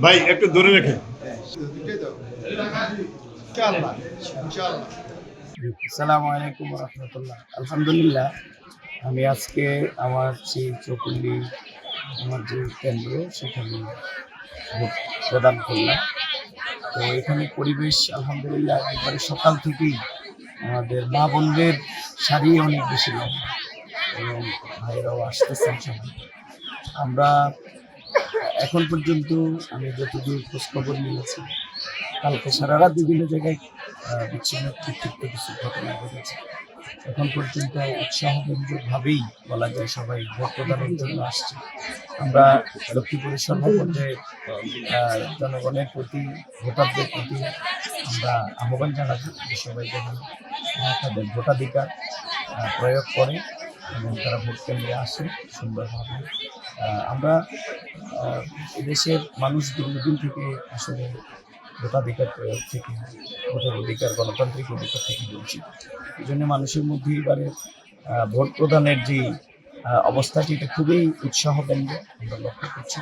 ভাই একটু ধরে রেখে। আসসালামু আলাইকুম রহমতুল্লাহ। আলহামদুলিল্লাহ, আমি আজকে আমার সেই চকুলি আমার যে কেন্দ্র সেখানে ভোট প্রদান করলাম। তো এখানে পরিবেশ আলহামদুলিল্লাহ একবারে সকাল থেকেই আমাদের মা বোনদের সারি অনেক বেশি লম্বা এবং ভাইয়েরাও আসতেছেন সবাই। আমরা এখন পর্যন্ত আমি যতদূর খোঁজখবর নিয়েছি, কালকে সারা রাত বিভিন্ন জায়গায় বিচ্ছিন্ন ক্ষিপ্ত কিছু ঘটনা ঘটেছে। এখন পর্যন্ত উৎসাহব্যঞ্জকভাবেই বলা যায় সবাই ভোট প্রদানের জন্য আসছে। আমরা লক্ষ্মীপুরের সর্বপর্যায়ে জনগণের প্রতি, ভোটারদের প্রতি আমরা আহ্বান জানাবো যে সবাই যেন তাদের ভোটাধিকার প্রয়োগ করে এবং তারা ভোট কেন্দ্রে আসে সুন্দরভাবে। আমরা এদেশের মানুষ দীর্ঘদিন থেকে আসলে ভোটাধিকার প্রয়োগ থেকে, ভোটের অধিকার, গণতান্ত্রিক অধিকার থেকে বঞ্চিত। এই জন্য মানুষের মধ্যে এবারে ভোট প্রদানের যে অবস্থাটি, এটা খুবই উৎসাহব্যঞ্জক আমরা লক্ষ্য করছি।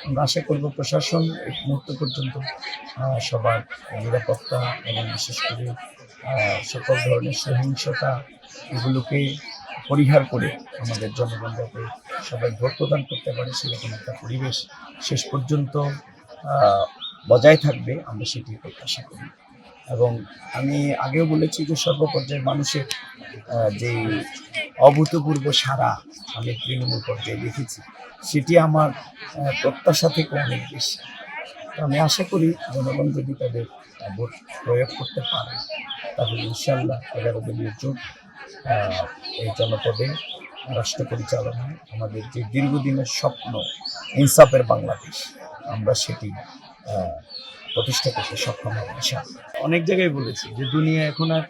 আমরা আশা করব প্রশাসন এই মুহূর্ত পর্যন্ত সবার নিরাপত্তা এবং বিশেষ করে সকল ধরনের সহিংসতা এগুলোকে পরিহার করে আমাদের জনগণ যাতে সবাই ভোট প্রদান করতে পারে সেরকম একটা পরিবেশ শেষ পর্যন্ত বজায় থাকবে, আমরা সেটি প্রত্যাশা করি। এবং আমি আগেও বলেছি যে সর্বপর্যায়ের মানুষের যে অভূতপূর্ব সাড়া আমি তৃণমূল পর্যায়ে দেখেছি, সেটি আমার প্রত্যাশা থেকে অনেক বেশি। তো আমি আশা করি জনগণ যদি তাদের ভোট প্রয়োগ করতে পারে তাহলে ইনশাল্লাহ 11 দলীয় জোট এই জনপদে রাষ্ট্র পরিচালনায় আমাদের যে দীর্ঘদিনের স্বপ্ন ইনসাফের বাংলাদেশ, আমরা সেটি প্রতিষ্ঠা করতে সক্ষম হব। অনেক জায়গায় বলেছি যে দুনিয়া এখন আর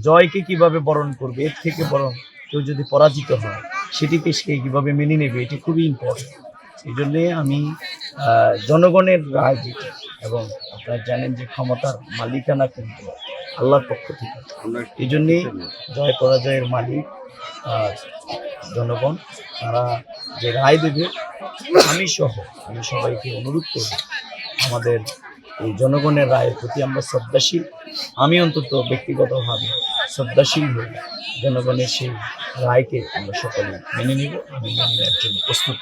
জয়কে কিভাবে বরণ করবে, এর থেকে বরং কেউ যদি পরাজিত হয় সেটিকে সে কীভাবে মেনে নেবে, এটি খুবই ইম্পর্টেন্ট। এই জন্যে আমি জনগণের রায় যেটা, এবং আপনারা জানেন যে ক্ষমতার মালিকানা কিন্তু আল্লাহর পক্ষ থেকে। এই জন্যেই জয় পরাজয়ের মালিক জনগণ, তারা যে রায় দেবে আমি সবাইকে অনুরোধ করব আমাদের এই জনগণের রায়ের প্রতি আমরা শ্রদ্ধাশীল। আমি অন্তত ব্যক্তিগতভাবে শ্রদ্ধাশীল হয়ে জনগণের সেই রায়কে আমরা সকলে মেনে নিব। আমি মেনে নেওয়ার জন্য প্রস্তুত।